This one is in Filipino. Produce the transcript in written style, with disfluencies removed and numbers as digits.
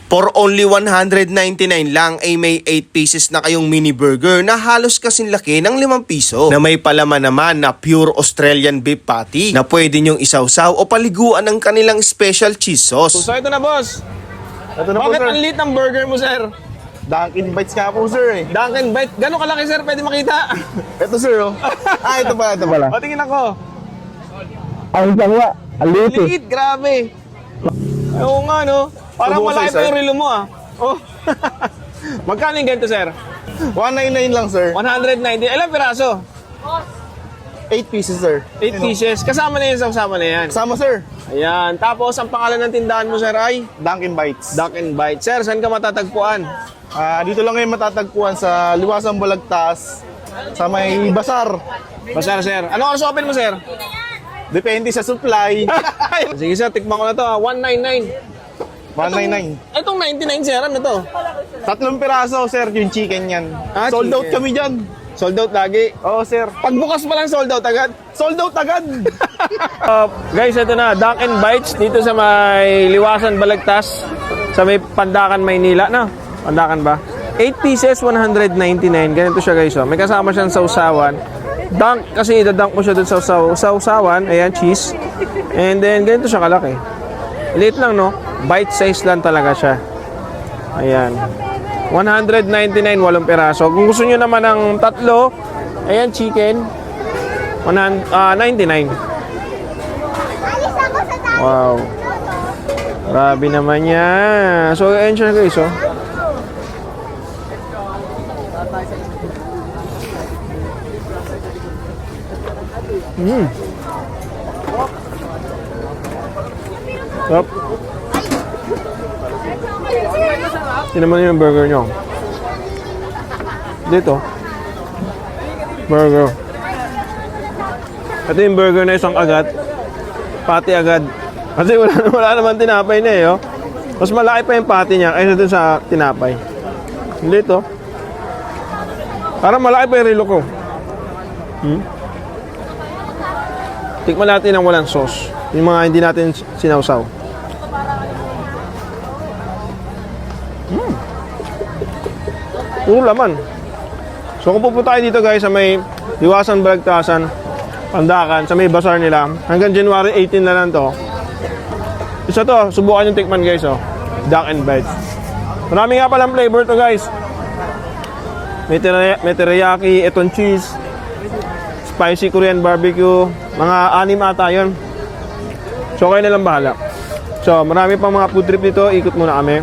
For only 199 lang ay may 8 pieces na kayong mini burger na halos kasing laki ng 5 piso na may palaman naman na pure Australian beef patty na pwede nyong isawsaw o paliguan ng kanilang special cheese sauce. So ito na, boss. Ito na po, Bakit sir. ang liit ng burger mo, sir? Dunkin' Bites nga po, sir, eh. Dunkin' Bite. Gano'ng kalaki, sir? Pwede makita. Ito, sir, oh. Ito pala. O, tingin ako. Ang tangwa. Ang liit, eh. Liit, grabe. Oo nga, no? Parang Subukan malaki sa pa isa. yung relo mo, ah. Oh. Magkano yung ganito, sir? 199 lang, sir. 190. Ilang piraso? 8 pieces, sir. 8 pieces. Kasama na yan sa usama na yan. Kasama, sir. Ayan. Tapos, ang pangalan ng tindahan mo, sir, ay Dunkin' Bites. Dunkin' Bite. Sir, saan ka matatagpuan? Dito lang ngayon matatagpuan sa Liwasang Balagtas, sa may Basar. Sir, sir. Ano oras open mo, sir? Depende sa supply. Sige, sir. Tikman ko na to, 199. 199. Itong 99, sir. Ano to? 3 piraso, sir, yung chicken yan. Sold out chicken. kami dyan. Sold out lagi. Oo, sir. Pagbukas pa lang sold out agad. Sold out agad. Guys, ito na, Dunkin' Bites dito sa may Liwasan, Balagtas, sa may Pandakan, Maynila, no? Pandakan ba? 8 pieces, 199. Ganito siya, guys, oh. May kasama siyang sausawan. Dunk, kasi idadunk mo siya dun sa sausawan. Ayan, cheese. And then, ganito siya kalaki. Liit lang, no? Bite size lang talaga siya. Ayan. 199, 8 piraso. Kung gusto nyo naman ng tatlo, ayan, chicken. 99. Wow. Grabe naman yan. So, ayan siya, guys, oh. Stop. Tingnan mo na yung burger nyo. Dito. Burger. Ito yung burger na isang agad. Patty agad. Kasi wala naman tinapay na eh, oh. Mas malaki pa yung patty niya kaysa dun sa tinapay. Dito. Parang malaki pa yung relo ko. Tikman natin ang walang sauce. Yung mga hindi natin sinawsaw. Puro laman. So kung pupunta kayo dito, guys, sa may Liwasan, Balagtasan, Pandakan, sa may bazaar nila, hanggang January 18 na lang to. Isa to, subukan yung tikman, guys, oh. Dunkin' Bites. Marami nga palang flavor to, guys. May teriyaki, eton cheese, spicy Korean barbecue, mga 6 ata yun. So kayo na lang bahala. So marami pang mga food trip dito, ikot muna kami.